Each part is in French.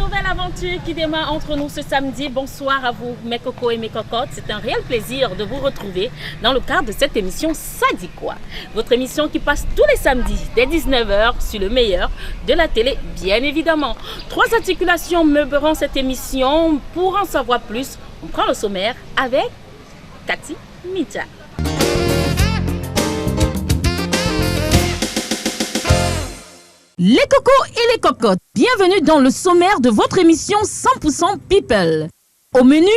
nouvelle aventure qui démarre entre nous ce samedi. Bonsoir à vous, mes cocos et mes cocottes. C'est un réel plaisir de vous retrouver dans le cadre de cette émission Ça dit quoi? Votre émission qui passe tous les samedis dès 19h sur le meilleur de la télé, bien évidemment. 3 articulations meubleront cette émission. Pour en savoir plus, on prend le sommaire avec Cathy Mincha. Les cocos et les cocottes, bienvenue dans le sommaire de votre émission 100% People. Au menu,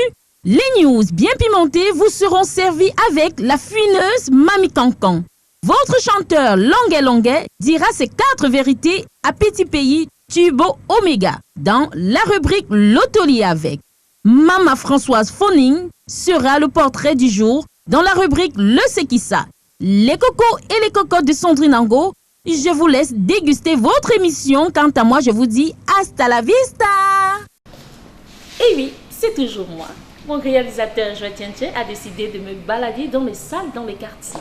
les news bien pimentées vous seront servies avec la fuineuse Mami Cancan. Votre chanteur Longuet Longuet dira ses 4 vérités à Petit Pays Tubo Omega dans la rubrique L'Otoli avec. Mama Françoise Foning sera le portrait du jour dans la rubrique Le Sekissa. Les cocos et les cocottes de Sandrine Ango, je vous laisse déguster votre émission. Quant à moi, je vous dis hasta la vista. Et oui, c'est toujours moi. Mon réalisateur Joël Tienche a décidé de me balader dans les salles, dans les quartiers.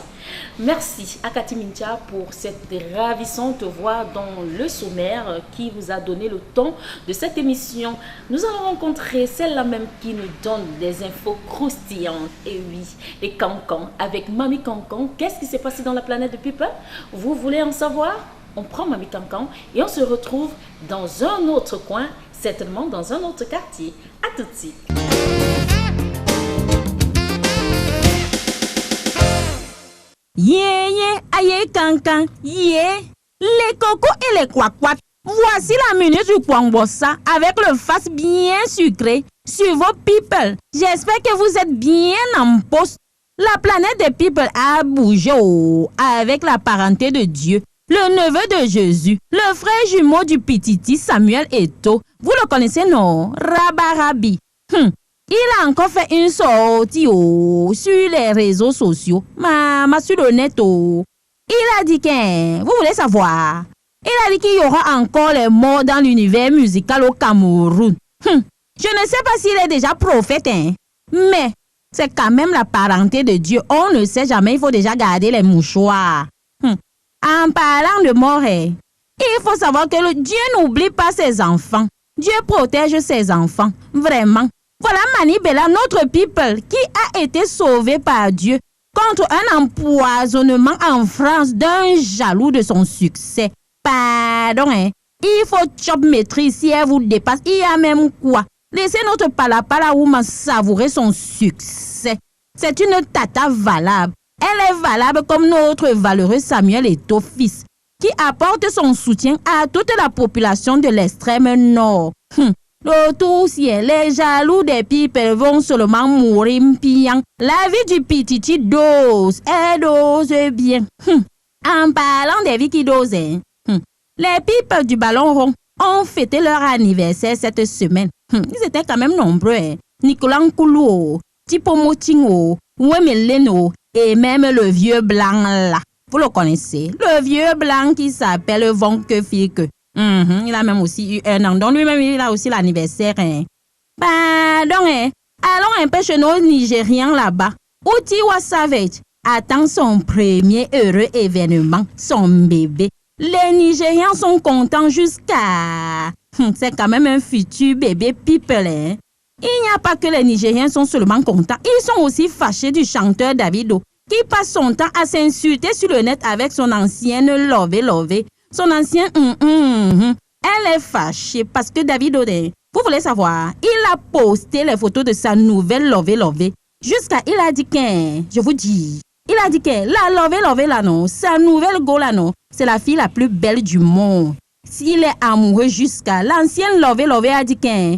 Merci à Cathy Mincha pour cette ravissante voix dans le sommaire qui vous a donné le ton de cette émission. Nous allons rencontrer celle-là même qui nous donne des infos croustillantes. Et oui, les cancans avec Mami Cancan. Qu'est-ce qui s'est passé dans la planète de People? Vous voulez en savoir? On prend Mami Cancan et on se retrouve dans un autre coin, certainement dans un autre quartier. À tout de suite. Yeah, yeah, aïe, cancan, yeah. Les cocos et les quaquat. Voici la minute du Kwangbossa avec le face bien sucré sur vos people. J'espère que vous êtes bien en poste. La planète des people a bougé avec la parenté de Dieu. Le neveu de Jésus, le frère jumeau du petiti Samuel Eto'o. Vous le connaissez, non? Rabarabi. Il a encore fait une sortie sur les réseaux sociaux. Sur le net. Il a dit que, vous voulez savoir? Il a dit qu'il y aura encore les morts dans l'univers musical au Cameroun. Je ne sais pas s'il est déjà prophète, mais c'est quand même la parenté de Dieu. On ne sait jamais, il faut déjà garder les mouchoirs. En parlant de mort, il faut savoir que Dieu n'oublie pas ses enfants. Dieu protège ses enfants, vraiment. Voilà Mani Bella, notre people, qui a été sauvé par Dieu contre un empoisonnement en France d'un jaloux de son succès. Pardon, il faut chop maîtrise si elle vous dépasse. Il y a même quoi? Laissez notre palapala woman savourer son succès. C'est une tata valable. Elle est valable comme notre valeureux Samuel Eto'o fils, qui apporte son soutien à toute la population de l'extrême nord. Le tout ciel, les jaloux des people vont seulement mourir piant. La vie du petiti dose, elle dose bien. En parlant des vies qui dosent, les people du ballon rond ont fêté leur anniversaire cette semaine. Ils étaient quand même nombreux. Nicolas Nkoulou, Tipo Motingo, Wemeleno et même le vieux blanc là. Vous le connaissez, le vieux blanc qui s'appelle Vonke Fike. Il a même aussi eu un an. Donc lui-même, il a aussi l'anniversaire. Pardon, allons un peu chez nos Nigérians là-bas. Utiwa Savage attend son premier heureux événement, son bébé. Les Nigérians sont contents jusqu'à... C'est quand même un futur bébé people. Il n'y a pas que les Nigériens sont seulement contents. Ils sont aussi fâchés du chanteur Davido, qui passe son temps à s'insulter sur le net avec son ancienne Lové. Son ancien Elle est fâchée parce que Davido, vous voulez savoir, il a posté les photos de sa nouvelle Lové. Jusqu'à, il a dit que, je vous dis, il a dit que la Lové là non, sa nouvelle go là non, c'est la fille la plus belle du monde. S'il est amoureux jusqu'à, l'ancienne Lové a dit que,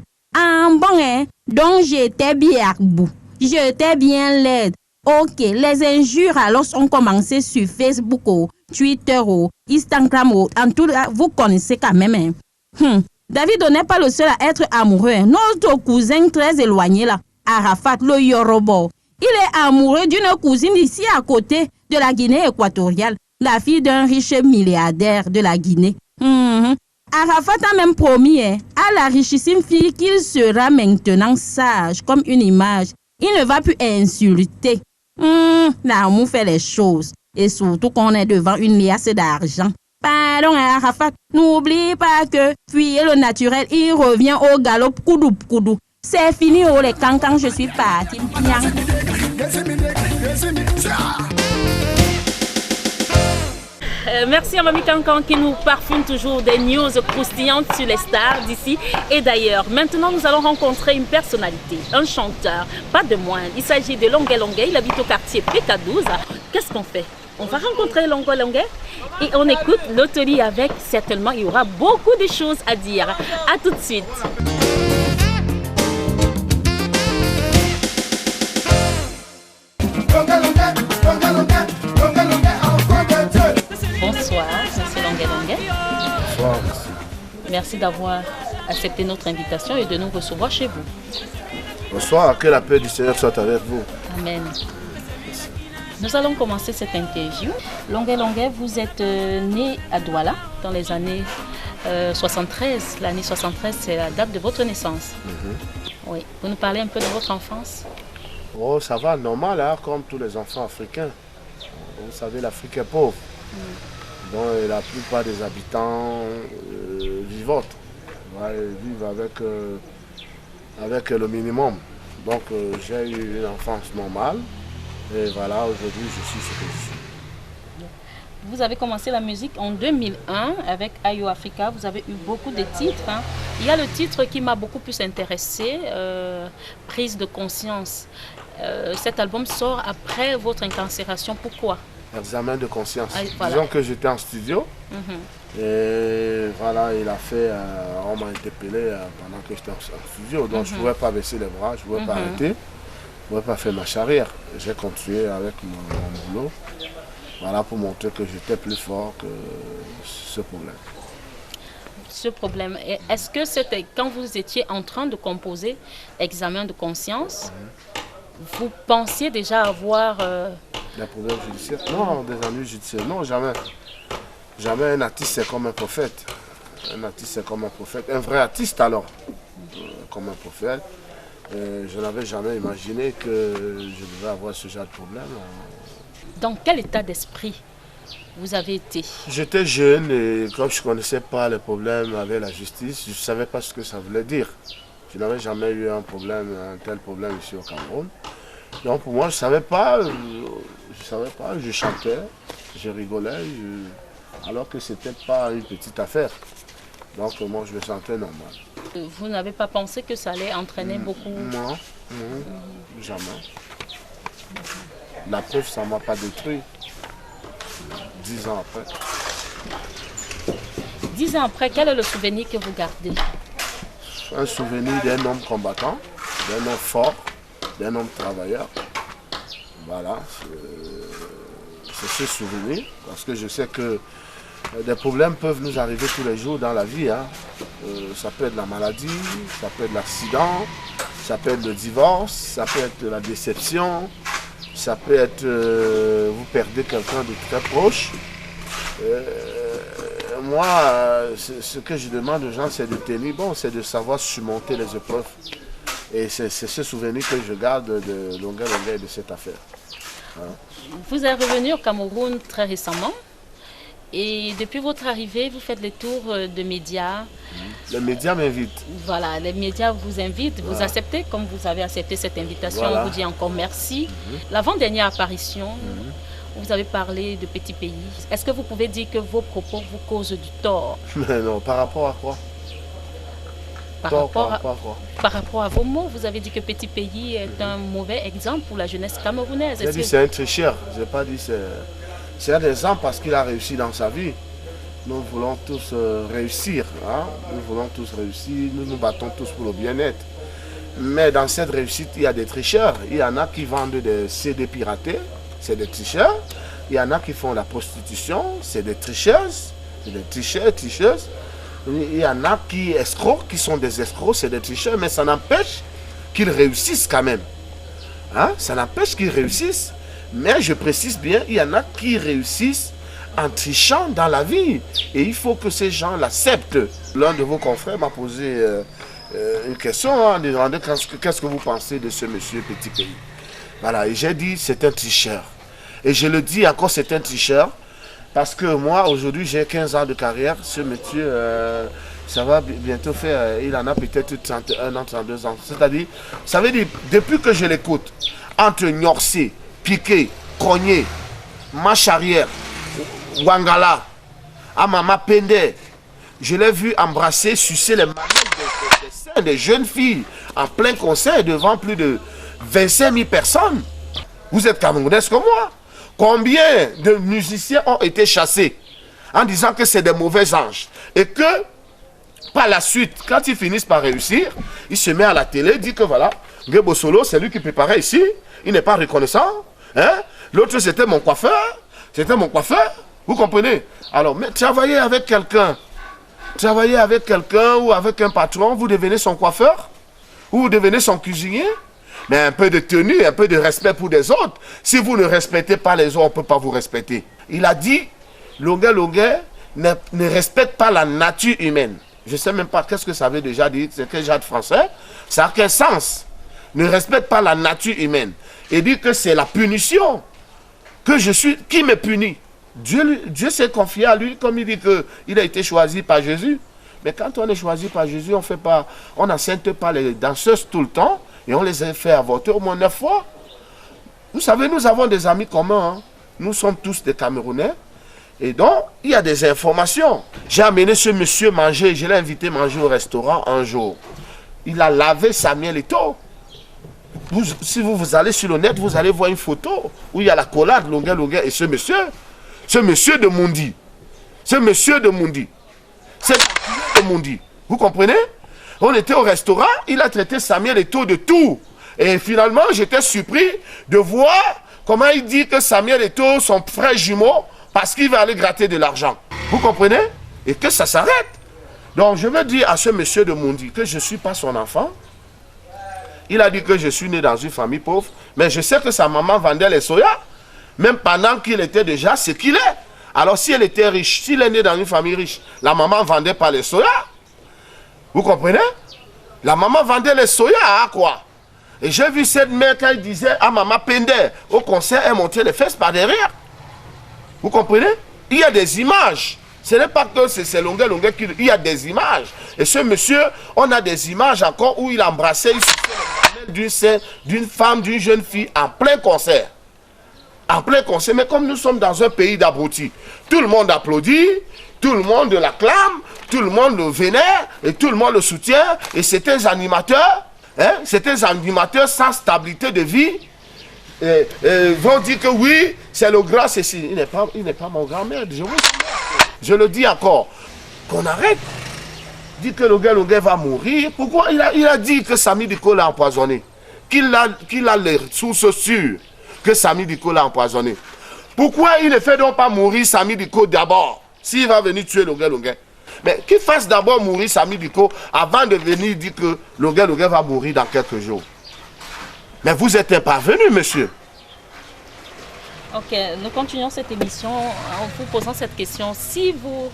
donc j'étais bien à bout, j'étais bien laide. Ok, les injures alors ont commencé sur Facebook, Twitter, Instagram, en tout cas, vous connaissez quand même. Davido n'est pas le seul à être amoureux. Notre cousin très éloigné là, Arafat, le Yorobo, il est amoureux d'une cousine ici à côté de la Guinée équatoriale, la fille d'un riche milliardaire de la Guinée. Arafat a même promis à la richissime fille qu'il sera maintenant sage comme une image. Il ne va plus insulter. L'amour fait les choses. Et surtout qu'on est devant une liasse d'argent. Pardon, Arafat, n'oublie pas que fuir le naturel, il revient au galop koudou koudou. C'est fini, oh les cancans, je suis parti. Merci à Mamie Cancan qui nous parfume toujours des news croustillantes sur les stars d'ici et d'ailleurs. Maintenant, nous allons rencontrer une personnalité, un chanteur, pas de moindre. Il s'agit de Longuet Longuet, il habite au quartier PK12. Qu'est-ce qu'on fait? On va rencontrer Longuet Longuet et on écoute l'Autolie avec. Certainement, il y aura beaucoup de choses à dire. A tout de suite. Bonsoir, monsieur Longuet Longuet. Bonsoir, merci. Merci d'avoir accepté notre invitation et de nous recevoir chez vous. Bonsoir, que la paix du Seigneur soit avec vous. Amen. Nous allons commencer cette interview. Longuet Longuet, vous êtes né à Douala dans les années 73. L'année 73, c'est la date de votre naissance. Oui. Vous nous parlez un peu de votre enfance? Oh, ça va, normal, hein, comme tous les enfants africains. Vous savez, l'Afrique est pauvre. Donc la plupart des habitants vivent avec le minimum. Donc j'ai eu une enfance normale et voilà, aujourd'hui je suis ce que je suis. Vous avez commencé la musique en 2001 avec Ayo Africa. Vous avez eu beaucoup de titres. Hein. Il y a le titre qui m'a beaucoup plus intéressé, Prise de conscience. Cet album sort après votre incarcération. Pourquoi? Examen de conscience. Ah, voilà. Disons que j'étais en studio et voilà, il a fait, on m'a interpellé pendant que j'étais en studio. Donc je ne pouvais pas baisser les bras, je ne pouvais pas arrêter, je ne pouvais pas faire marche arrière. J'ai continué avec mon boulot. Voilà, pour montrer que j'étais plus fort que ce problème. Ce problème, est-ce que c'était quand vous étiez en train de composer Examen de conscience, vous pensiez déjà avoir... Des problèmes judiciaires? Non, des ennuis judiciaires. Non, jamais. Jamais un artiste c'est comme un prophète. Un artiste c'est comme un prophète. Un vrai artiste alors, comme un prophète. Je n'avais jamais imaginé que je devais avoir ce genre de problème. Dans quel état d'esprit vous avez été? J'étais jeune et comme je ne connaissais pas les problèmes avec la justice, je ne savais pas ce que ça voulait dire. Je n'avais jamais eu un tel problème ici au Cameroun. Donc pour moi, je ne savais pas, je chantais, je rigolais, alors que ce n'était pas une petite affaire. Donc moi, je me sentais normal. Vous n'avez pas pensé que ça allait entraîner beaucoup? Non, jamais. La preuve, ça ne m'a pas détruit. 10 ans après. 10 ans après, quel est le souvenir que vous gardez? Un souvenir d'un homme combattant, d'un homme fort, d'un homme travailleur. Voilà, c'est ce souvenir, parce que je sais que des problèmes peuvent nous arriver tous les jours dans la vie. Hein. Ça peut être la maladie, ça peut être l'accident, ça peut être le divorce, ça peut être la déception, ça peut être vous perdez quelqu'un de très proche. Moi, ce que je demande aux gens, c'est de tenir bon, c'est de savoir surmonter les épreuves. Et c'est ce souvenir que je garde de Longuet Longuet et de cette affaire. Voilà. Vous êtes revenu au Cameroun très récemment. Et depuis votre arrivée, vous faites les tours de médias. Les médias m'invitent. Voilà, les médias vous invitent, vous acceptez, comme vous avez accepté cette invitation, voilà. On vous dit encore merci. L'avant-dernière apparition, vous avez parlé de petits pays. Est-ce que vous pouvez dire que vos propos vous causent du tort? Mais non, par rapport à quoi? Par rapport à vos mots, vous avez dit que Petit Pays est un mauvais exemple pour la jeunesse camerounaise. J'ai dit c'est un tricheur, je n'ai pas dit c'est un exemple parce qu'il a réussi dans sa vie. Nous voulons tous réussir, hein? Nous voulons tous réussir, nous nous battons tous pour le bien-être. Mais dans cette réussite, il y a des tricheurs. Il y en a qui vendent des CD piratés, c'est des tricheurs. Il y en a qui font la prostitution, c'est des tricheuses, c'est des tricheuses. Il y en a qui escrocs, qui sont des escrocs, c'est des tricheurs, mais ça n'empêche qu'ils réussissent quand même. Hein? Ça n'empêche qu'ils réussissent. Mais je précise bien, il y en a qui réussissent en trichant dans la vie. Et il faut que ces gens l'acceptent. L'un de vos confrères m'a posé une question en demandant qu'est-ce que vous pensez de ce monsieur Petit Pays. Voilà, et j'ai dit c'est un tricheur. Et je le dis encore, c'est un tricheur. Parce que moi, aujourd'hui, j'ai 15 ans de carrière. Ce monsieur, ça va bientôt faire, il en a peut-être 31 ans, 32 ans. C'est-à-dire, ça veut dire, depuis que je l'écoute, entre Nyorsé, Piqué, Cogné, Marche arrière, Wangala, Amama Pende, je l'ai vu embrasser, sucer les mamelles des jeunes filles en plein concert devant plus de 25 000 personnes. Vous êtes camerounaise comme moi. Combien de musiciens ont été chassés en disant que c'est des mauvais anges et que par la suite, quand ils finissent par réussir, il se met à la télé, dit que voilà, Gebo Solo, c'est lui qui préparait ici, il n'est pas reconnaissant. Hein? L'autre, c'était mon coiffeur. C'était mon coiffeur. Vous comprenez? Alors, mais travailler avec quelqu'un ou avec un patron, vous devenez son coiffeur ou vous devenez son cuisinier. Mais un peu de tenue, un peu de respect pour les autres. Si vous ne respectez pas les autres, on ne peut pas vous respecter. Il a dit, Longuet ne respecte pas la nature humaine. Je ne sais même pas qu'est-ce que ça veut déjà dire, c'est quel genre de français. Ça a quel sens? Ne respecte pas la nature humaine. Et dit que c'est la punition que je suis, qui me punit. Dieu s'est confié à lui, comme il dit qu'il a été choisi par Jésus. Mais quand on est choisi par Jésus, on n'assène pas les danseuses tout le temps. Et on les a fait avorter au moins 9 fois. Vous savez, nous avons des amis communs. Hein. Nous sommes tous des Camerounais. Et donc, il y a des informations. J'ai amené ce monsieur manger, je l'ai invité manger au restaurant un jour. Il a lavé Samuel Eto'o. Si vous allez sur le net, vous allez voir une photo où il y a la collade Longuet et ce monsieur de Mundi. C'est de Mundi. Vous comprenez? On était au restaurant, il a traité Samuel Eto'o de tout. Et finalement, j'étais surpris de voir comment il dit que Samuel Eto'o, son frère jumeau, parce qu'il va aller gratter de l'argent. Vous comprenez? Et que ça s'arrête. Donc, je veux dire à ce monsieur de Mundi que je ne suis pas son enfant. Il a dit que je suis né dans une famille pauvre. Mais je sais que sa maman vendait les soya. Même pendant qu'il était déjà ce qu'il est. Alors, si elle était riche, s'il est né dans une famille riche, la maman ne vendait pas les soya. Vous comprenez? La maman vendait les soya à quoi? Et j'ai vu cette mère quand elle disait à maman Pende, au concert, elle montait les fesses par derrière. Vous comprenez? Il y a des images. Ce n'est pas que c'est Longuet qui... Il y a des images. Et ce monsieur, on a des images encore où il embrassait d'une femme, d'une jeune fille en plein concert. En plein concert. Mais comme nous sommes dans un pays d'abrutis, tout le monde applaudit, tout le monde l'acclame, tout le monde le vénère et tout le monde le soutient. Et c'est un animateur, sans stabilité de vie. Vont dire que oui, c'est le grand ceci. Il n'est pas mon grand-mère. Je le dis encore. Qu'on arrête. Dit que Longuet va mourir. Pourquoi il a dit que Samy Diko l'a empoisonné? Qu'il a les sources sûres que Samy Diko l'a empoisonné. Pourquoi il ne fait donc pas mourir Samy Diko d'abord? S'il va venir tuer Longuet. Mais qu'il fasse d'abord mourir Samy Diko avant de venir dire que Longuet va mourir dans quelques jours. Mais vous êtes parvenu, monsieur. Ok, nous continuons cette émission en vous posant cette question. Si vous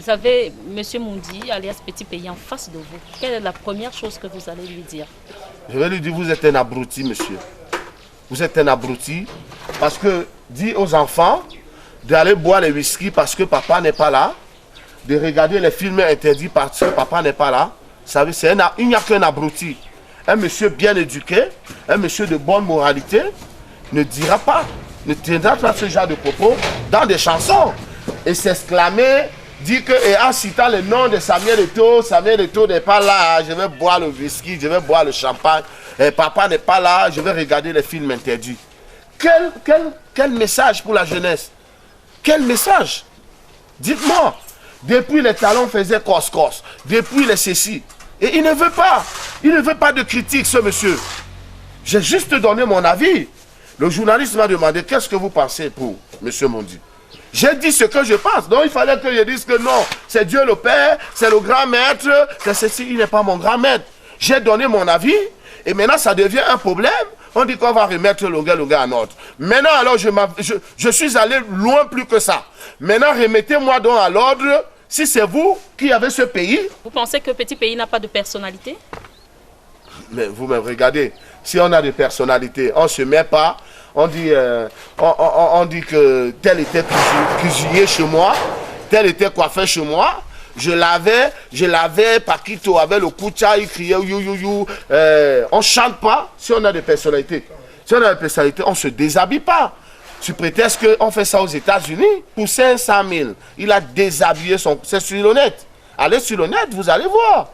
avez M. Mundi, alias Petit Pays, en face de vous, quelle est la première chose que vous allez lui dire? Je vais lui dire, vous êtes un abruti, monsieur. Vous êtes un abruti parce que dit aux enfants d'aller boire les whisky parce que papa n'est pas là, de regarder les films interdits parce que papa n'est pas là. Vous savez, il n'y a qu'un abruti. Un monsieur bien éduqué, un monsieur de bonne moralité, ne tiendra pas ce genre de propos dans des chansons et s'exclamer, dire que, et en citant le nom de Samuel Eto'o n'est pas là, je vais boire le whisky, je vais boire le champagne, et papa n'est pas là, je vais regarder les films interdits. Quel message pour la jeunesse? Quel message? Dites-moi, depuis les talons faisaient cos-cos, depuis les ceci, et il ne veut pas de critique, ce monsieur. J'ai juste donné mon avis. Le journaliste m'a demandé, qu'est-ce que vous pensez pour M. Mundi? J'ai dit ce que je pense. Donc il fallait que je dise que non, c'est Dieu le Père, c'est le grand maître, que ceci, il n'est pas mon grand maître. J'ai donné mon avis, et maintenant ça devient un problème. On dit qu'on va remettre Longuet en ordre. Maintenant, alors, je suis allé loin plus que ça. Maintenant, remettez-moi donc à l'ordre, si c'est vous qui avez ce pays. Vous pensez que Petit Pays n'a pas de personnalité? Mais vous me regardez, si on a des personnalités, on ne se met pas on dit que tel était cuisinier chez moi, tel était coiffeur chez moi. Je l'avais, Paquito avec le Koucha, il criait you, you, you. On chante pas si on a des personnalités. Si on a des personnalités, on ne se déshabille pas. Tu prétextes qu'on fait ça aux États-Unis pour 500 000. Il a déshabillé son... C'est sur le net. Allez sur le net, vous allez voir.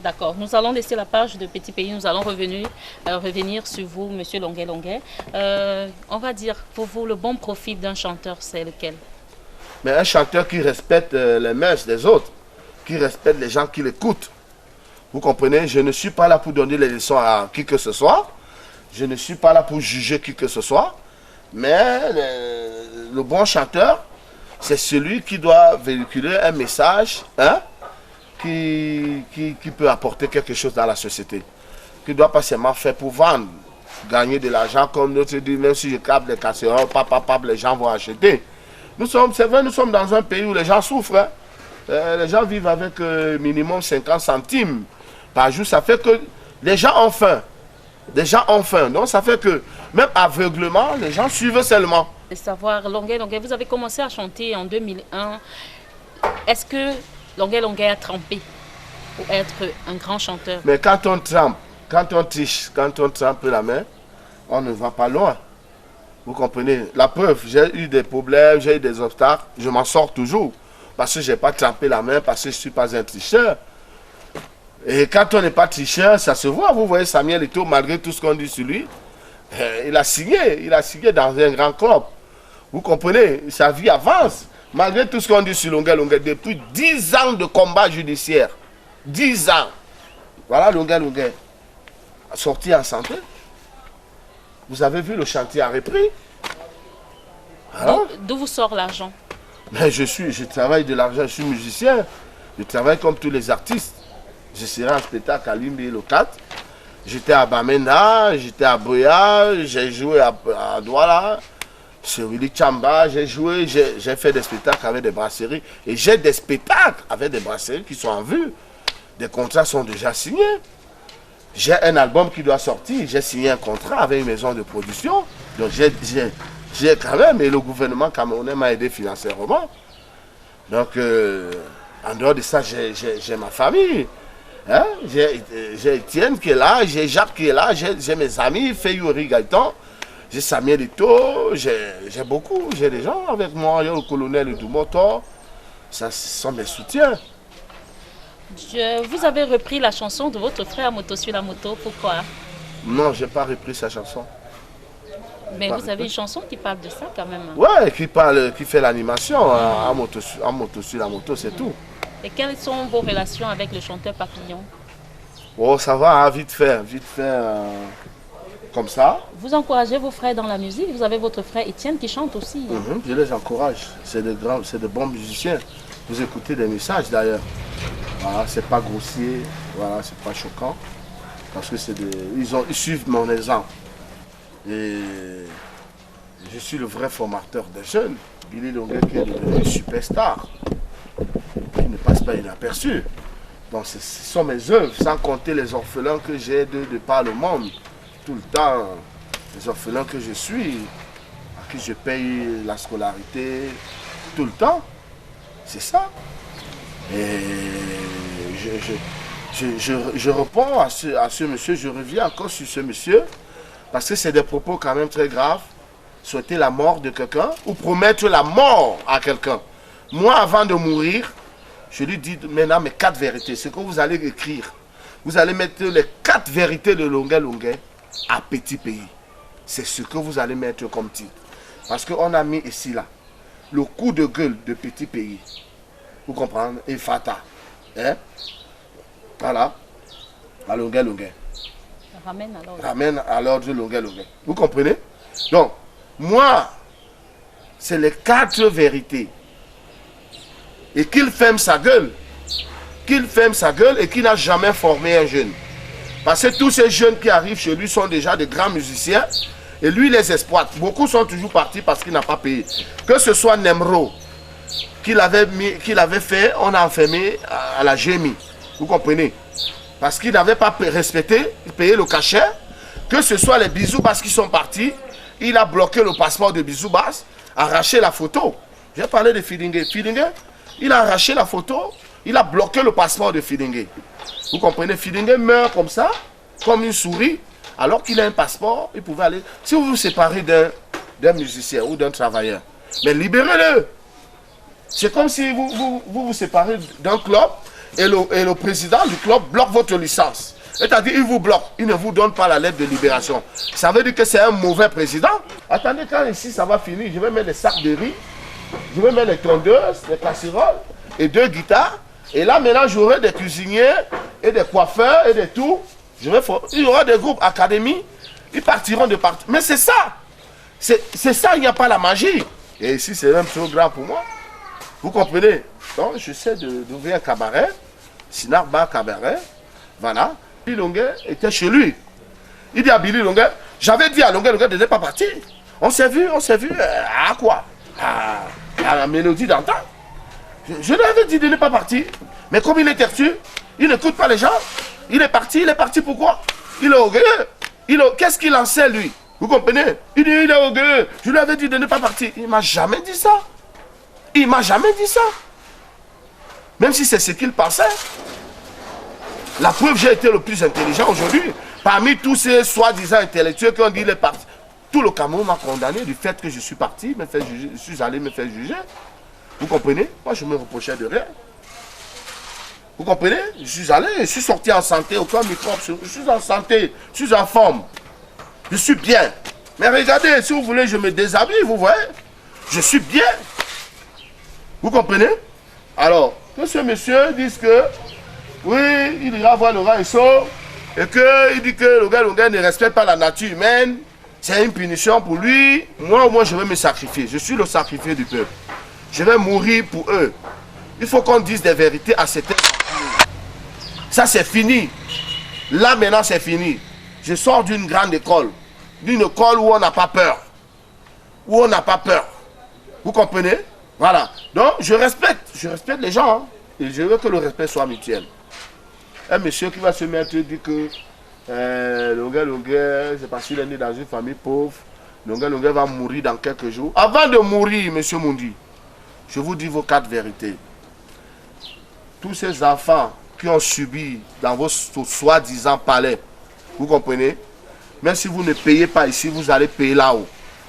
D'accord, nous allons laisser la page de Petit Pays, nous allons revenir sur vous, Monsieur Longuet Longuet. On va dire, pour vous, le bon profil d'un chanteur, c'est lequel? Mais un chanteur qui respecte les mœurs des autres, qui respecte les gens qui l'écoutent. Vous comprenez? Je ne suis pas là pour donner les leçons à qui que ce soit. Je ne suis pas là pour juger qui que ce soit. Mais le bon chanteur, c'est celui qui doit véhiculer un message qui peut apporter quelque chose dans la société. Qui ne doit pas seulement faire pour vendre, gagner de l'argent, comme notre dit, même si je capte des casseroles, les gens vont acheter. C'est vrai, nous sommes dans un pays où les gens souffrent. Hein. Les gens vivent avec minimum 50 centimes par jour. Ça fait que les gens ont faim. Les gens ont faim. Donc ça fait que même aveuglement, les gens suivent seulement. De savoir, Longuet Longuet, vous avez commencé à chanter en 2001. Est-ce que Longuet Longuet a trempé pour être un grand chanteur? Mais quand on trempe, quand on triche, quand on trempe la main, on ne va pas loin. Vous comprenez? La preuve, j'ai eu des problèmes, j'ai eu des obstacles, je m'en sors toujours. Parce que je n'ai pas trempé la main, parce que je ne suis pas un tricheur. Et quand on n'est pas tricheur, ça se voit. Vous voyez Samuel Eto'o, malgré tout ce qu'on dit sur lui, il a signé dans un grand club. Vous comprenez? Sa vie avance. Malgré tout ce qu'on dit sur Longuet Longuet, depuis 10 ans de combat judiciaire. 10 ans. Voilà Longuet Longuet. Sorti en santé. Vous avez vu, le chantier a repris. D'où vous sort l'argent? Mais je travaille de l'argent, je suis musicien. Je travaille comme tous les artistes. Je serai en spectacle à Limbe le 4. J'étais à Bamenda, j'étais à Boya, j'ai joué à Douala, chez Willy Chamba, j'ai fait des spectacles avec des brasseries. Et j'ai des spectacles avec des brasseries qui sont en vue. Des contrats sont déjà signés. J'ai un album qui doit sortir, j'ai signé un contrat avec une maison de production. Donc j'ai quand même, et le gouvernement camerounais m'a aidé financièrement. Donc, en dehors de ça, j'ai ma famille. Hein? J'ai Étienne qui est là, j'ai Jacques qui est là, j'ai mes amis, Feyuri Gaëtan, j'ai Samuel Eto'o, j'ai beaucoup, j'ai des gens avec moi, il y a le colonel Doumoto, ça ce sont mes soutiens. Vous avez repris la chanson de votre frère Moto sur la moto, pourquoi? Non, je n'ai pas repris sa chanson. Mais vous avez une chanson qui parle de ça quand même. Ouais, qui fait l'animation en moto sur la moto, c'est tout. Et quelles sont vos relations avec le chanteur Papillon? Oh, ça va, hein, vite fait, comme ça. Vous encouragez vos frères dans la musique? Vous avez votre frère Étienne qui chante aussi. Je les encourage, c'est de bons musiciens. Vous écoutez des messages d'ailleurs. Voilà, c'est pas grossier, voilà, c'est pas choquant. Parce que ils suivent mon exemple. Et je suis le vrai formateur des jeunes. Billy Longuet qui est devenu superstar. Qui ne passe pas inaperçu. Donc ce sont mes œuvres, sans compter les orphelins que j'ai de par le monde. Tout le temps, les orphelins que je suis, à qui je paye la scolarité, tout le temps. C'est ça. Et je réponds à ce monsieur, je reviens encore sur ce monsieur, parce que c'est des propos quand même très graves. Souhaiter la mort de quelqu'un ou promettre la mort à quelqu'un. Moi, avant de mourir, je lui dis maintenant mes 4 vérités. Ce que vous allez écrire, vous allez mettre les 4 vérités de Longuet Longuet à Petit Pays. C'est ce que vous allez mettre comme titre. Parce qu'on a mis ici, là, le coup de gueule de Petit Pays. Vous comprenez? Et Fata. Hein? Voilà. À Longuet Longuet. Ramène à l'ordre Longuet Longuet. Vous comprenez? Donc, moi, c'est les 4 vérités. Et qu'il ferme sa gueule. Qu'il ferme sa gueule et qu'il n'a jamais formé un jeune. Parce que tous ces jeunes qui arrivent chez lui sont déjà de grands musiciens. Et lui, il les exploite. Beaucoup sont toujours partis parce qu'il n'a pas payé. Que ce soit Nemro, qu'il avait fait, on a enfermé à la GMI. Vous comprenez? Parce qu'il n'avait pas respecté, payé le cachet. Que ce soit les bisous parce qu'ils sont partis, il a bloqué le passeport de Bizoubas, arraché la photo. J'ai parlé de Filingue. Filingue, il a arraché la photo, il a bloqué le passeport de Filingue. Vous comprenez, Filingue meurt comme ça, comme une souris, alors qu'il a un passeport, il pouvait aller. Si vous vous séparez d'un musicien ou d'un travailleur, mais libérez-le. C'est comme si vous séparez d'un club et le président du club bloque votre licence. C'est-à-dire, il vous bloque, il ne vous donne pas la lettre de libération. Ça veut dire que c'est un mauvais président. Attendez, quand ici ça va finir, je vais mettre des sacs de riz, je vais mettre les tondeuses, les casseroles et 2 guitares. Et là, maintenant, j'aurai des cuisiniers et des coiffeurs et des tout. Il y aura des groupes académies, ils partiront de partout. Mais c'est ça. C'est ça, il n'y a pas la magie. Et ici, c'est même trop grave pour moi. Vous comprenez? Donc, j'essaie d'ouvrir un cabaret, Sinar Bar Cabaret. Voilà. Billy Longuet était chez lui. Il dit à Billy Longuet, j'avais dit à Longuet de ne pas partir. On s'est vu, à quoi? À la mélodie d'antan. Je lui avais dit de ne pas partir. Mais comme il était reçu, il n'écoute pas les gens. Il est parti pourquoi? Il est orgueilleux. Qu'est-ce qu'il en sait, lui? Vous comprenez? Il dit, il est orgueilleux. Je lui avais dit de ne pas partir. Il ne m'a jamais dit ça. Il ne m'a jamais dit ça. Même si c'est ce qu'il pensait. La preuve, j'ai été le plus intelligent aujourd'hui. Parmi tous ces soi-disant intellectuels qui ont dit il est parti. Tout le Cameroun m'a condamné du fait que je suis parti, je suis allé me faire juger. Vous comprenez? Moi, je me reprochais de rien. Vous comprenez? Je suis allé, je suis sorti en santé, aucun microbe. Je suis en santé, je suis en forme. Je suis bien. Mais regardez, si vous voulez, je me déshabille, vous voyez? Je suis bien. Vous comprenez? Alors, que ce monsieur dise que, oui, il ira voir le Raiso, et qu'il dit que le gars ne respecte pas la nature humaine, c'est une punition pour lui. Moi, au moins, je vais me sacrifier. Je suis le sacrifié du peuple. Je vais mourir pour eux. Il faut qu'on dise des vérités à certains. Ça, c'est fini. Là, maintenant, c'est fini. Je sors d'une grande école. D'une école où on n'a pas peur. Où on n'a pas peur. Vous comprenez? Voilà. Donc, je respecte les gens. Hein. Et je veux que le respect soit mutuel. Un monsieur qui va se mettre et dire que Longuet, c'est parce qu'il est né dans une famille pauvre. Longuet va mourir dans quelques jours. Avant de mourir, monsieur Mundi, je vous dis vos 4 vérités. Tous ces enfants qui ont subi dans vos soi-disant palais, vous comprenez? Même si vous ne payez pas ici, vous allez payer là-haut.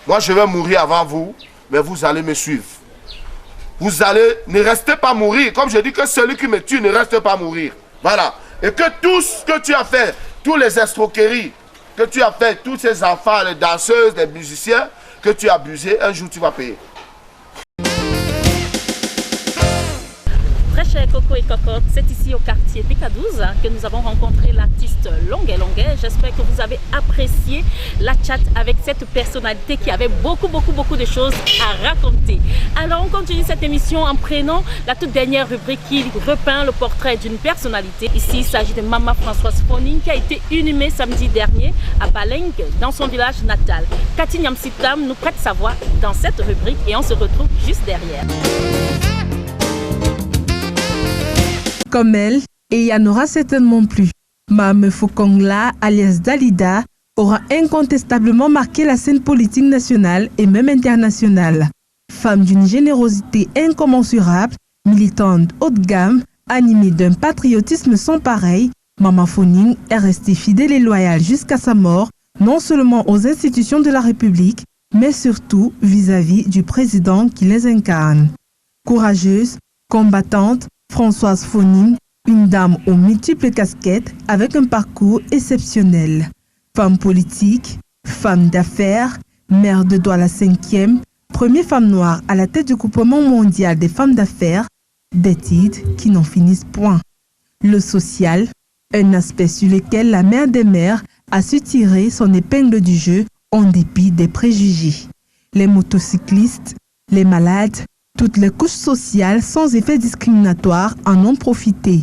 Moi, je vais mourir avant vous, mais vous allez me suivre. Vous allez, ne restez pas mourir. Comme je dis que celui qui me tue ne reste pas mourir. Voilà. Et que tout ce que tu as fait, tous les escroqueries que tu as fait, tous ces enfants, les danseuses, les musiciens que tu as abusés, un jour tu vas payer. Très chers Coco et Cocotte, c'est ici au quartier PK12 que nous avons rencontré l'artiste Longuet. J'espère que vous avez apprécié la chat avec cette personnalité qui avait beaucoup de choses à raconter. Alors on continue cette émission en prenant la toute dernière rubrique qui repeint le portrait d'une personnalité. Ici il s'agit de Maman Françoise Foning qui a été inhumée samedi dernier à Baleng dans son village natal. Cathy Nyamsitam nous prête sa voix dans cette rubrique et on se retrouve juste derrière. Comme elle, et il y en aura certainement plus. Mame Fokongla, alias Dalida, aura incontestablement marqué la scène politique nationale et même internationale. Femme d'une générosité incommensurable, militante haut de gamme, animée d'un patriotisme sans pareil, Maman Foning est restée fidèle et loyale jusqu'à sa mort, non seulement aux institutions de la République, mais surtout vis-à-vis du président qui les incarne. Courageuse, combattante, Françoise Foning, une dame aux multiples casquettes avec un parcours exceptionnel. Femme politique, femme d'affaires, mère de Douala 5e, première femme noire à la tête du groupement mondial des femmes d'affaires, des titres qui n'en finissent point. Le social, un aspect sur lequel la mère des mères a su tirer son épingle du jeu en dépit des préjugés. Les motocyclistes, les malades, toutes les couches sociales sans effet discriminatoire en ont profité.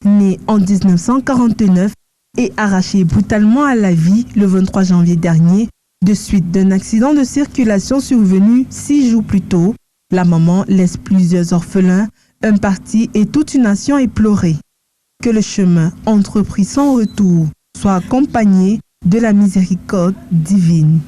Née en 1949 et arrachée brutalement à la vie le 23 janvier dernier, de suite d'un accident de circulation survenu 6 jours plus tôt, la maman laisse plusieurs orphelins, un parti et toute une nation éplorée. Que le chemin entrepris sans retour soit accompagné de la miséricorde divine.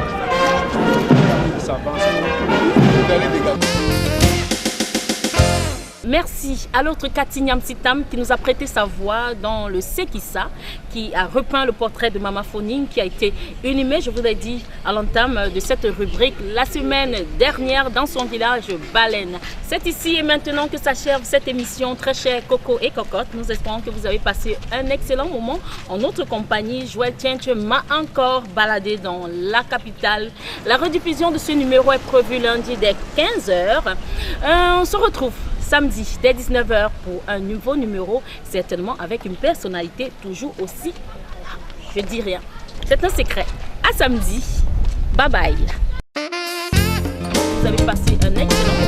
Merci à l'autre Cathy Nyamsitam qui nous a prêté sa voix dans le Sekissa, qui a repeint le portrait de Mama Fonine, qui a été inhumée, je vous l'ai dit, à l'entame de cette rubrique la semaine dernière dans son village Baleine. C'est ici et maintenant que s'achève cette émission très chère Coco et Cocotte. Nous espérons que vous avez passé un excellent moment en notre compagnie. Joël Tienche m'a encore baladé dans la capitale. La rediffusion de ce numéro est prévue lundi dès 15h. On se retrouve samedi dès 19h pour un nouveau numéro, certainement avec une personnalité toujours aussi... Je dis rien. C'est un secret. À samedi. Bye bye. Vous avez passé un excellent